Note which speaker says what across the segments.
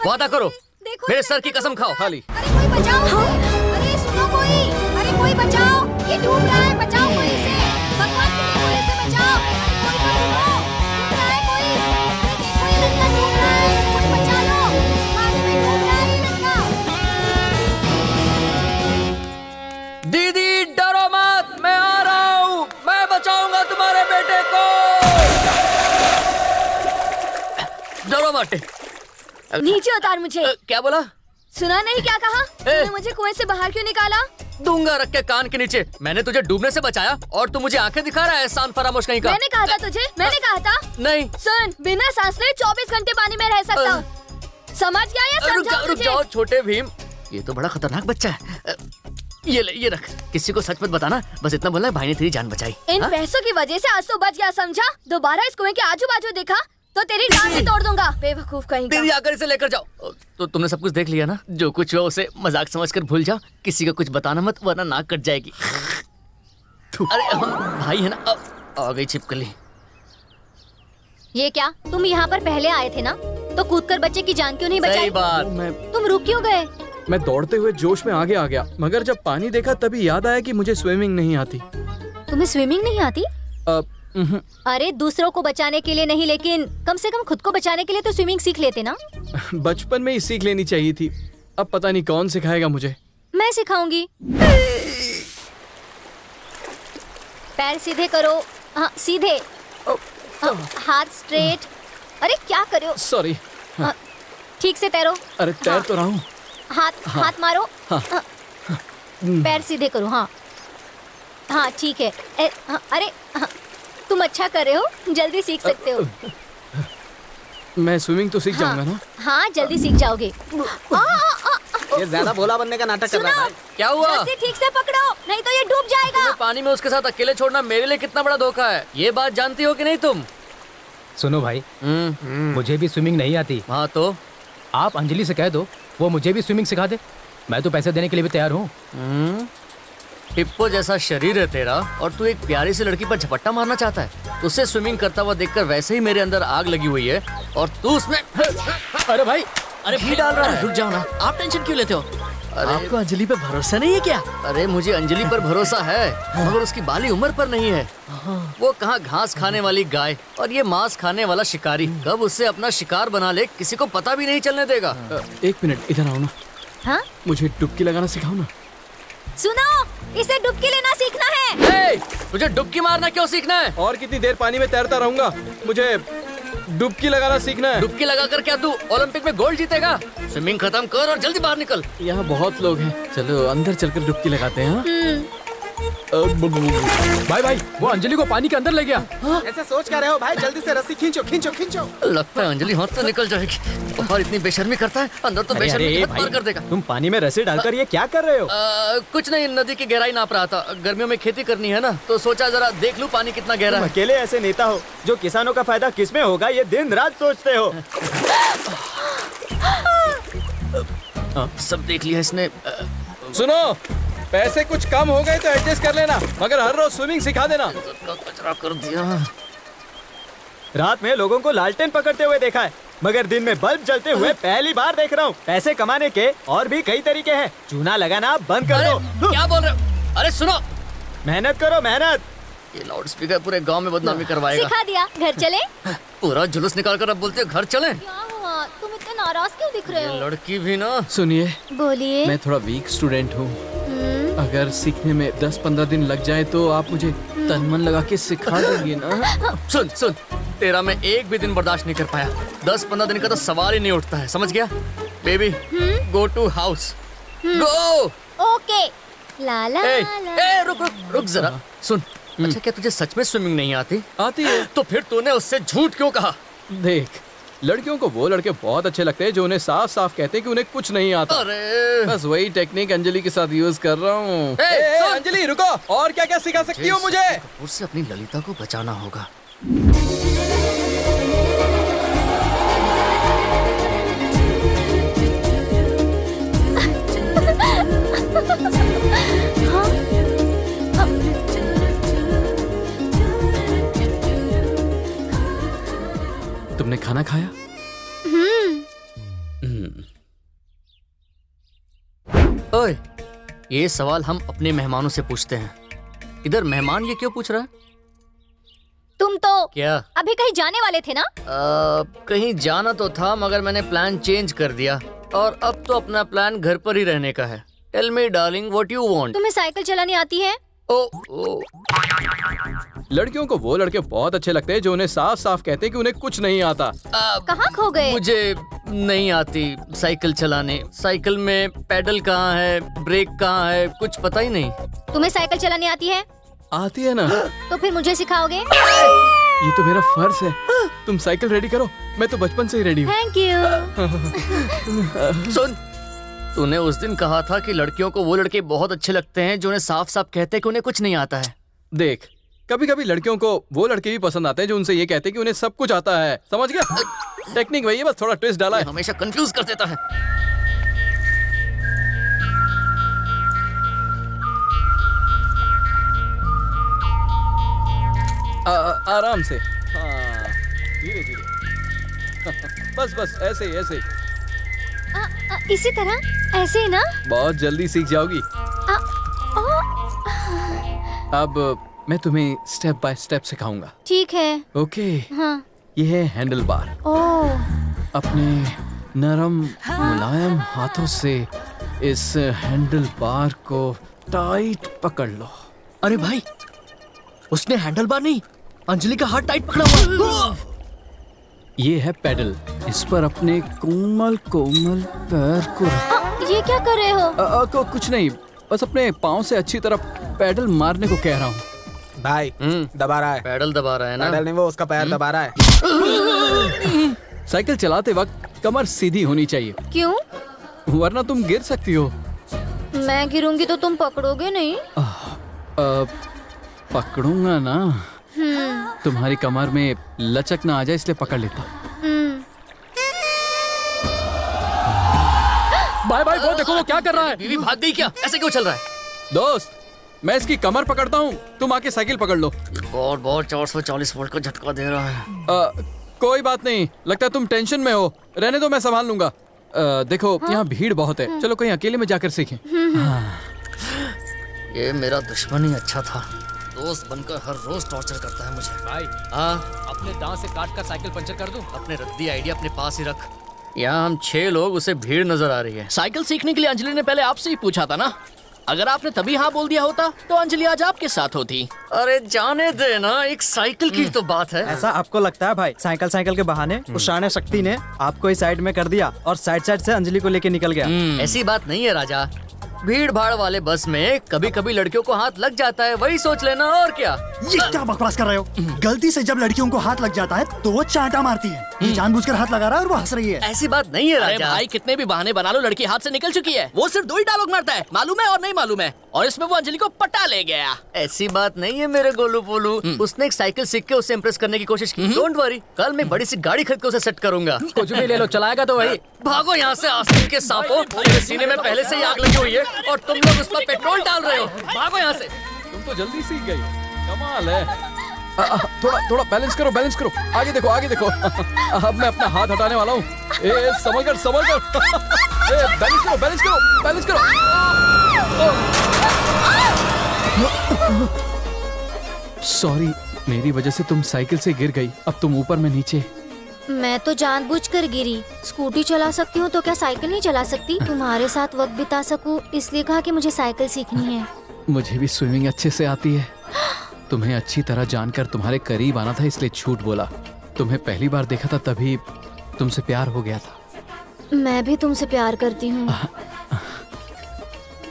Speaker 1: वादा करो,
Speaker 2: देखो
Speaker 1: मेरे सर की कसम खाओ। खाली
Speaker 2: अरे कोई बचाओ उसे। अरे सुनो कोई, अरे कोई बचाओ, ये डूब रहा है, बचाओ कोई इसे। भगवान के लिए कोई इसे बचाओ। कोई तो सुनो, सुन रहा है कोई? अरे देखो ये लड़का डूब रहा है, इसे कोई बचा लो। पानी में डूब रहा है ये लड़का।
Speaker 1: दीदी डरो मत, मैं आ रहा हूँ, मैं बचाऊंगा तुम्हारे बेटे को। डरो मत।
Speaker 2: नीचे उतार मुझे।
Speaker 1: क्या बोला?
Speaker 2: सुना नहीं क्या कहा? तूने मुझे कुएं से बाहर क्यों निकाला?
Speaker 1: दूंगा रख के कान के नीचे। मैंने तुझे डूबने से बचाया और तू मुझे आंखें दिखा रहा है, एहसान फरामोश कहीं का।
Speaker 2: मैंने कहा था तुझे, मैंने कहा था।
Speaker 1: नहीं
Speaker 2: सुन, बिना सांस लिए 24 घंटे पानी में रह सकता हूँ। समझ गया या समझाऊं
Speaker 1: रुक
Speaker 2: तुझे?
Speaker 1: जाओ छोटे भीम, ये तो बड़ा खतरनाक बच्चा है। ये ले, ये रख। किसी को सच मत बताना, बस इतना बोलना है भाई ने तेरी जान बचाई।
Speaker 2: इन पैसों की वजह से आज तो बच गया, समझा? दोबारा इस कुएं के आजू बाजू देखा तो तेरी टांग ही तोड़ दूंगा, बेवकूफ कहीं का।
Speaker 1: दीदी आकर इसे लेकर जाओ। तो तुमने सब कुछ देख लिया ना? जो कुछ हुआ उसे मजाक समझकर भूल जाओ, किसी को कुछ बताना मत वरना नाक कट जाएगी। अरे हम भाई है ना। अब आ गई छिपकली।
Speaker 2: ये क्या, तुम यहाँ पर पहले आए थे ना? तो कूदकर बच्चे की जान क्यों नहीं बचाई?
Speaker 1: सही बात।
Speaker 2: तुम रुक क्यों गए?
Speaker 3: मैं दौड़ते हुए जोश में आगे आ गया, मगर जब पानी देखा तभी याद आया कि मुझे स्विमिंग नहीं आती।
Speaker 2: तुम्हें स्विमिंग नहीं आती? अरे दूसरों को बचाने के लिए नहीं, लेकिन कम से कम खुद को बचाने के लिए तो स्विमिंग सीख लेते ना।
Speaker 3: बचपन में ही सीख लेनी चाहिए थी। अब पता नहीं कौन सिखाएगा मुझे।
Speaker 2: मैं सिखाऊंगी। पैर सीधे करो। हाँ सीधे। हाथ स्ट्रेट। अरे क्या कर रहे हो?
Speaker 3: सॉरी।
Speaker 2: ठीक से तैरो।
Speaker 3: अरे तैर तो रहा हूँ।
Speaker 2: हाथ मारो। पैर सीधे करो। हाँ हाँ ठीक है। अरे तुम अच्छा कर रहे हो, जल्दी सीख सकते हो।
Speaker 3: मैं स्विमिंग तो सीख जाऊंगा ना?
Speaker 2: हाँ जल्दी सीख जाओगे।
Speaker 4: ये ज्यादा भोला बनने का नाटक कर रहा है भाई।
Speaker 1: क्या हुआ?
Speaker 2: रस्सी ठीक से पकड़ो, नहीं तो ये डूब जाएगा।
Speaker 1: तुम्हें पानी में उसके साथ अकेले छोड़ना मेरे लिए कितना बड़ा धोखा है, ये बात जानती हो कि नहीं तुम?
Speaker 5: सुनो भाई, मुझे भी स्विमिंग नहीं आती।
Speaker 1: हाँ तो
Speaker 5: आप अंजलि से कह दो, वो मुझे भी स्विमिंग सिखा दे। मैं तो पैसे देने के लिए भी तैयार हूँ।
Speaker 1: हिप्पो जैसा शरीर है तेरा और तू एक प्यारी सी लड़की पर झपट्टा मारना चाहता है। उसे स्विमिंग करता हुआ देखकर वैसे ही मेरे अंदर आग लगी हुई है और तू उसमें
Speaker 5: अरे भाई,
Speaker 1: अरे घी डाल रहा है। रुक जाओ ना, आप टेंशन क्यों लेते हो? अरे आपको अंजलि पे भरोसा नहीं है क्या? अरे मुझे अंजलि पर भरोसा है, मगर उसकी बाली उम्र पर नहीं है। वो कहाँ घास खाने वाली गाय और ये मांस खाने वाला शिकारी कब उससे अपना शिकार बना ले किसी को पता भी नहीं चलने देगा।
Speaker 3: 1 मिनट इधर आओ ना।
Speaker 2: हाँ
Speaker 3: मुझे डुबकी लगाना सिखाओ ना।
Speaker 2: सुनो, इसे डुबकी लेना सीखना है।
Speaker 1: तुझे डुबकी मारना क्यों सीखना है?
Speaker 3: और कितनी देर पानी में तैरता रहूंगा? मुझे डुबकी लगाना सीखना है।
Speaker 1: डुबकी लगाकर क्या तू ओलंपिक में गोल्ड जीतेगा? स्विमिंग खत्म कर और जल्दी बाहर निकल।
Speaker 3: यहाँ बहुत लोग हैं, चलो अंदर चलकर डुबकी लगाते हैं।
Speaker 5: भाई भाई, वो अंजलि को पानी के अंदर ले गया।
Speaker 4: ऐसे सोच क्या रहे हो भाई? जल्दी से रस्सी खींचो खींचो खींचो।
Speaker 1: लगता है अंजलि हाथ से निकल जाएगी। और इतनी बेशर्मी करता है, अंदर तो बेशर्मी की हद पार कर देगा।
Speaker 5: तुम पानी में रस्सी डालकर ये क्या कर रहे हो?
Speaker 1: कुछ नहीं, नदी की गहराई नाप रहा था। गर्मियों में खेती करनी है ना, तो सोचा जरा देख लूं पानी कितना गहरा है।
Speaker 6: अकेले ऐसे नेता हो जो किसानों का फायदा किसमें होगा ये दिन रात सोचते हो।
Speaker 1: सब देख लिया इसने।
Speaker 3: सुनो, पैसे कुछ कम हो गए तो एडजस्ट कर लेना, मगर हर रोज स्विमिंग सिखा देना।
Speaker 1: सबका कचरा कर दिया।
Speaker 6: रात में लोगों को लालटेन पकड़ते हुए देखा है, मगर दिन में बल्ब जलते हुए पहली बार देख रहा हूँ। पैसे कमाने के और भी कई तरीके हैं, चूना लगाना बंद कर दो।
Speaker 1: क्या बोल रहे हो? अरे सुनो,
Speaker 6: मेहनत करो मेहनत।
Speaker 1: ये लाउड स्पीकर पूरे गांव में बदनामी करवाएगा।
Speaker 2: सिखा दिया, घर चले।
Speaker 1: पूरा जुलूस निकाल कर अब बोलते हो घर चलें।
Speaker 2: क्या हुआ, तुम इतने नाराज क्यों दिख रहे
Speaker 1: ये
Speaker 2: हो?
Speaker 1: लड़की भी ना।
Speaker 3: सुनिए,
Speaker 2: बोलिए।
Speaker 3: मैं थोड़ा वीक स्टूडेंट हूँ। अगर सीखने में 10-15 दिन लग जाए तो आप मुझे तन मन लगा के सिखा देंगे ना?
Speaker 1: सुन सुन, तेरा मैं एक भी दिन बर्दाश्त नहीं कर पाया। 10-15 दिन का तो सवाल ही नहीं उठता है, समझ गया? Baby go to house, go.
Speaker 2: Okay. ला ला ला।
Speaker 1: रुक रुक रुक जरा। सुन, अच्छा क्या तुझे सच में स्विमिंग नहीं आती?
Speaker 3: आती है।
Speaker 1: तो फिर तूने उससे झूठ क्यों कहा?
Speaker 3: देख, लड़कियों को वो लड़के बहुत अच्छे लगते हैं जो उन्हें साफ साफ कहते हैं कि उन्हें कुछ नहीं आता।
Speaker 1: अरे
Speaker 3: बस वही टेक्निक अंजलि के साथ यूज कर रहा हूँ।
Speaker 1: सुन।
Speaker 3: अंजलि रुको, और क्या क्या सिखा सकती हो मुझे?
Speaker 1: कपूर से अपनी ललिता को बचाना होगा।
Speaker 3: तुमने खाना खाया?
Speaker 1: ओए, ये सवाल हम अपने मेहमानों से पूछते हैं। इधर मेहमान ये क्यों पूछ रहा है?
Speaker 2: तुम तो
Speaker 1: क्या?
Speaker 2: अभी कहीं जाने वाले थे ना?
Speaker 1: कहीं जाना तो था, मगर मैंने प्लान चेंज कर दिया और अब तो अपना प्लान घर पर ही रहने का है। Tell me darling, what you want?
Speaker 2: तुम्हें साइकिल चलानी आती है?
Speaker 1: ओ,
Speaker 3: लड़कियों को वो लड़के बहुत अच्छे लगते हैं जो उन्हें साफ साफ कहते हैं कि उन्हें कुछ नहीं आता।
Speaker 2: कहाँ खो गए?
Speaker 1: मुझे नहीं आती साइकिल चलाने। साइकिल में पेडल कहाँ है, ब्रेक कहाँ है, कुछ पता ही नहीं।
Speaker 2: तुम्हें साइकिल चलानी आती है?
Speaker 3: आती है ना।
Speaker 2: तो फिर मुझे सिखाओगे?
Speaker 3: ये तो मेरा फर्ज है। तुम साइकिल रेडी करो, मैं तो बचपन से ही रेडी हूँ।
Speaker 2: Thank you.
Speaker 1: सुन, तूने उस दिन कहा था कि लड़कियों को वो लड़के बहुत अच्छे लगते हैं जो उन्हें साफ साफ कहते हैं कि उन्हें कुछ नहीं आता है।
Speaker 3: देख, कभी कभी लड़कियों को वो लड़के भी पसंद आते हैं जो उनसे ये कहते हैं कि उन्हें सब कुछ आता है। समझ गया? टेक्निक वही है, बस थोड़ा ट्विस्ट डाला है।
Speaker 1: हमेशा कंफ्यूज कर देता है।
Speaker 3: आराम से, हाँ, धीरे धीरे। बस बस ऐसे ही, ऐसे ही।
Speaker 2: इसी तरह? ऐसे ही ना?
Speaker 3: बहुत जल्दी सीख जाओगी। अब मैं तुम्हें स्टेप बाय स्टेप सिखाऊंगा।
Speaker 2: ठीक है।
Speaker 3: ओके।
Speaker 2: हाँ।
Speaker 3: ये है हैंडल बार।
Speaker 2: ओह,
Speaker 3: अपने नरम मुलायम हाथों से इस हैंडल बार को टाइट पकड़ लो।
Speaker 1: अरे भाई, उसने हैंडल बार नहीं, अंजलि का हाथ टाइट पकड़ा हुआ।
Speaker 3: ये है पेडल। इस पर अपने कोमल कोमल पैर को
Speaker 2: ये क्या कर रहे हो?
Speaker 3: कुछ नहीं, बस अपने पाँव से अच्छी तरह पेडल मारने को कह रहा हूँ।
Speaker 4: भाई दबा रहा है।
Speaker 1: पैडल दबा रहा है ना?
Speaker 4: पैडल नहीं, वो उसका पैर दबा रहा है।
Speaker 3: साइकिल चलाते वक्त कमर सीधी होनी चाहिए,
Speaker 2: क्यों?
Speaker 3: वरना तुम गिर सकती हो।
Speaker 2: मैं गिरूंगी तो तुम पकड़ोगे नहीं?
Speaker 3: पकड़ूंगा ना। तुम्हारी कमर में लचक ना आ जाए इसलिए पकड़ लेता हूँ।
Speaker 5: भाई भाई, वो देखो वो क्या कर रहा है।
Speaker 1: बीवी भाग गई क्या? ऐसे क्यों चल रहा है?
Speaker 3: दोस्त, मैं इसकी कमर पकड़ता हूँ, तुम आके साइकिल पकड़ लो।
Speaker 1: बहुत बहुत 440 वोल्ट का झटका दे रहा है।
Speaker 3: कोई बात नहीं, लगता है तुम टेंशन में हो। रहने दो, मैं संभाल लूंगा। देखो, यहाँ भीड़ बहुत है, चलो कहीं अकेले में जाकर सीखें।
Speaker 1: ये मेरा दुश्मन ही अच्छा था। दोस्त बनकर हर रोज टॉर्चर करता है मुझे।
Speaker 5: भाई,
Speaker 1: हाँ,
Speaker 5: अपने दांत से काट कर साइकिल पंचर कर दूं?
Speaker 1: अपने रद्दी आइडिया अपने पास ही रख। यहाँ हम 6 लोग, उसे भीड़ नजर आ रही है।
Speaker 7: साइकिल सीखने के लिए अंजलि ने पहले आपसे ही पूछा था ना। अगर आपने तभी हाँ बोल दिया होता तो अंजलि आज आपके साथ होती।
Speaker 1: अरे जाने दे ना, एक साइकिल की तो बात है।
Speaker 6: ऐसा आपको लगता है भाई? साइकिल के बहाने उस शाने शक्ति ने आपको ही साइड में कर दिया और साइड से अंजलि को लेके निकल गया।
Speaker 1: ऐसी बात नहीं है राजा। भीड़ भाड़ वाले बस में कभी कभी लड़कियों को हाथ लग जाता है, वही सोच लेना। और क्या?
Speaker 8: ये क्या बकवास कर रहे हो? गलती से जब लड़कियों को हाथ लग जाता है तो वो चांटा मारती है। ये जानबूझकर हाथ लगा रहा है और वो हंस रही है।
Speaker 1: ऐसी बात नहीं है
Speaker 7: अरे
Speaker 1: राजा।
Speaker 7: भाई, कितने भी बहाने बना लो, लड़की हाथ से निकल चुकी है। वो सिर्फ 2 ही डायलॉग मारता है, मालूम है और नहीं मालूम है, और इसमें वो अंजलि को पटा ले गया।
Speaker 1: ऐसी बात नहीं है मेरे गोलू पोलू। उसने एक साइकिल सीख के उसे इम्प्रेस करने की कोशिश की। डोंट वरी, कल मैं बड़ी सी गाड़ी खरीद के उसे सेट करूंगा।
Speaker 5: कुछ भी ले लो, चलाएगा तो वही।
Speaker 1: भागो यहाँ से आस्तीन के सांपों। मेरे सीने में पहले से ही आग लगी हुई है और तुम लोग उस पर पेट्रोल डाल रहे हो। भागो यहाँ से।
Speaker 3: तुम तो जल्दी सीख गई, कमाल है। थोड़ा बैलेंस करो, बैलेंस करो। आगे देखो, आगे देखो। अब मैं अपना हाथ हटाने वाला हूँ। संभल कर, संभल कर। बैलेंस करो, बैलेंस करो, बैलेंस करो। सॉरी, मेरी वजह से तुम साइकिल से गिर गई। अब तुम ऊपर, मैं नीचे।
Speaker 2: मैं तो जानबूझकर गिरी। स्कूटी चला सकती हूँ तो क्या साइकिल नहीं चला सकती? तुम्हारे साथ वक्त बिता सकूं इसलिए कहा कि मुझे साइकिल सीखनी है।
Speaker 3: मुझे भी स्विमिंग अच्छे से आती है। तुम्हें अच्छी तरह जानकर तुम्हारे करीब आना था इसलिए झूठ बोला। तुम्हें पहली बार देखा था तभी तुमसे प्यार हो गया था।
Speaker 2: मैं भी तुमसे प्यार करती हूँ।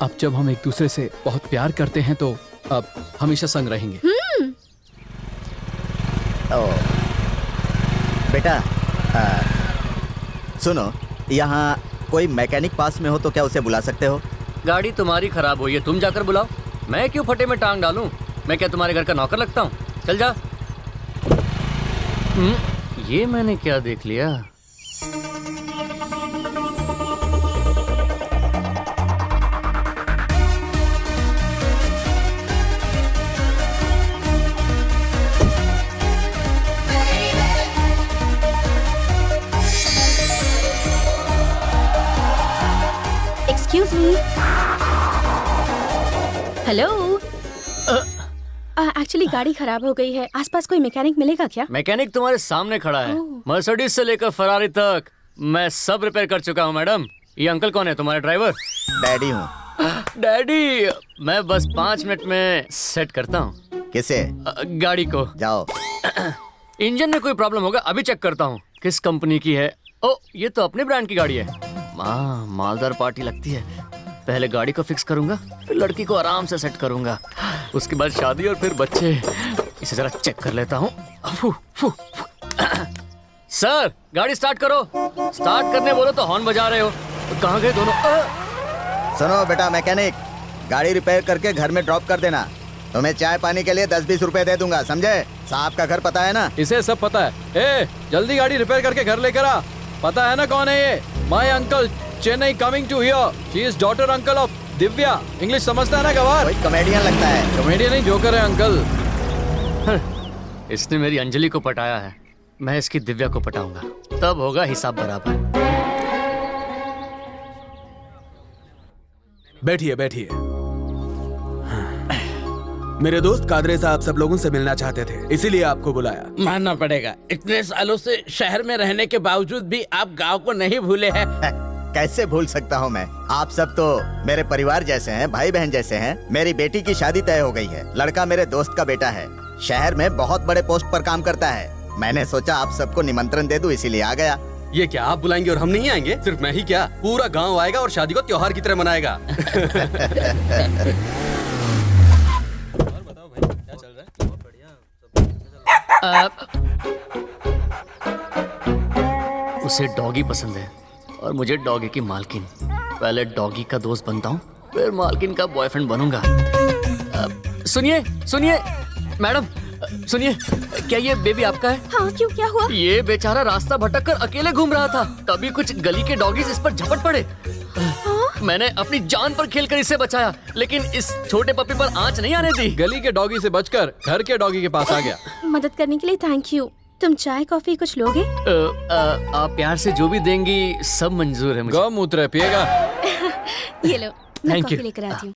Speaker 3: अब जब हम एक दूसरे से बहुत प्यार करते हैं तो अब हमेशा संग रहेंगे।
Speaker 9: बेटा, सुनो, यहाँ कोई मैकेनिक पास में हो तो क्या उसे बुला सकते हो?
Speaker 1: गाड़ी तुम्हारी खराब हुई है, तुम जाकर बुलाओ। मैं क्यों फटे में टांग डालूं? मैं क्या तुम्हारे घर का नौकर लगता हूँ? चल जा। ये मैंने क्या देख लिया?
Speaker 2: Excuse me. हेलो। एक्चुअली गाड़ी खराब हो गई है, आसपास कोई मैकेनिक मिलेगा क्या?
Speaker 1: मैकेनिक तुम्हारे सामने खड़ा है, मर्सिडीज से लेकर फरारी तक मैं सब रिपेयर कर चुका हूँ मैडम। ये अंकल कौन है, तुम्हारे ड्राइवर?
Speaker 9: डैडी हूँ।
Speaker 1: डैडी, मैं बस 5 मिनट में सेट करता हूँ।
Speaker 9: किसे?
Speaker 1: गाड़ी को।
Speaker 9: जाओ।
Speaker 1: इंजन में कोई प्रॉब्लम होगा, अभी चेक करता हूँ। किस कंपनी की है? ओ, ये तो अपने ब्रांड की गाड़ी है। मालदार पार्टी लगती है। पहले गाड़ी को फिक्स करूंगा, फिर लड़की को आराम से सेट करूंगा, उसके बाद शादी और फिर बच्चे। इसे जरा चेक कर लेता हूँ। सर, गाड़ी स्टार्ट करो। स्टार्ट करने बोलो तो हॉर्न बजा रहे हो। तो कहाँ गए दोनों?
Speaker 9: सुनो बेटा मैकेनिक, गाड़ी रिपेयर करके घर में ड्रॉप कर देना। तुम्हें चाय पानी के लिए 10-20 रुपए दे दूंगा, समझे? साहब का घर पता है ना?
Speaker 3: इसे सब पता है। ए, जल्दी गाड़ी रिपेयर करके घर लेकर आ। पता है ना कौन है ये? My uncle, Chennai coming to here. She is daughter uncle of Divya. English समझता है ना गवार?
Speaker 9: कोई कॉमेडियन लगता है।
Speaker 3: कॉमेडियन नहीं, जोकर है अंकल।
Speaker 1: इसने मेरी अंजलि को पटाया है, मैं इसकी दिव्या को पटाऊंगा, तब होगा हिसाब बराबर।
Speaker 10: बैठिए बैठिए। मेरे दोस्त कादरे साहब सब लोगों से मिलना चाहते थे, इसीलिए आपको बुलाया।
Speaker 7: मानना पड़ेगा, इतने सालों से शहर में रहने के बावजूद भी आप गांव को नहीं भूले हैं।
Speaker 9: कैसे भूल सकता हूँ मैं? आप सब तो मेरे परिवार जैसे हैं, भाई बहन जैसे हैं। मेरी बेटी की शादी तय हो गई है। लड़का मेरे दोस्त का बेटा है, शहर में बहुत बड़े पोस्ट पर काम करता है। मैंने सोचा आप सबको निमंत्रण दे दूं, इसीलिए आ गया।
Speaker 10: ये क्या आप बुलाएंगे और हम नहीं आएंगे? सिर्फ मैं ही क्या, पूरा गांव आएगा और शादी को त्योहार की तरह मनाएगा।
Speaker 1: उसे डॉगी पसंद है और मुझे डॉगी की मालकिन। पहले डॉगी का दोस्त बनता हूँ, फिर मालकिन का बॉयफ्रेंड बनूंगा। सुनिए सुनिए मैडम, सुनिए, क्या ये बेबी आपका है?
Speaker 2: हाँ, क्यों, क्या हुआ?
Speaker 1: ये बेचारा रास्ता भटक कर अकेले घूम रहा था, तभी कुछ गली के डॉगीज इस पर झपट पड़े। मैंने अपनी जान पर खेलकर इसे बचाया, लेकिन इस छोटे पपी पर आंच नहीं आने दी।
Speaker 3: गली के डॉगी से बचकर घर के डॉगी के पास आ गया।
Speaker 2: मदद करने के लिए थैंक यू। तुम चाय कॉफी कुछ लोगे?
Speaker 1: आप प्यार से जो भी देंगी सब मंजूर है मुझे।
Speaker 3: गौमूत्र पिएगा?
Speaker 2: ये लो, मैं
Speaker 1: Thank
Speaker 2: कॉफी
Speaker 1: you.
Speaker 2: लेकर आती हूँ।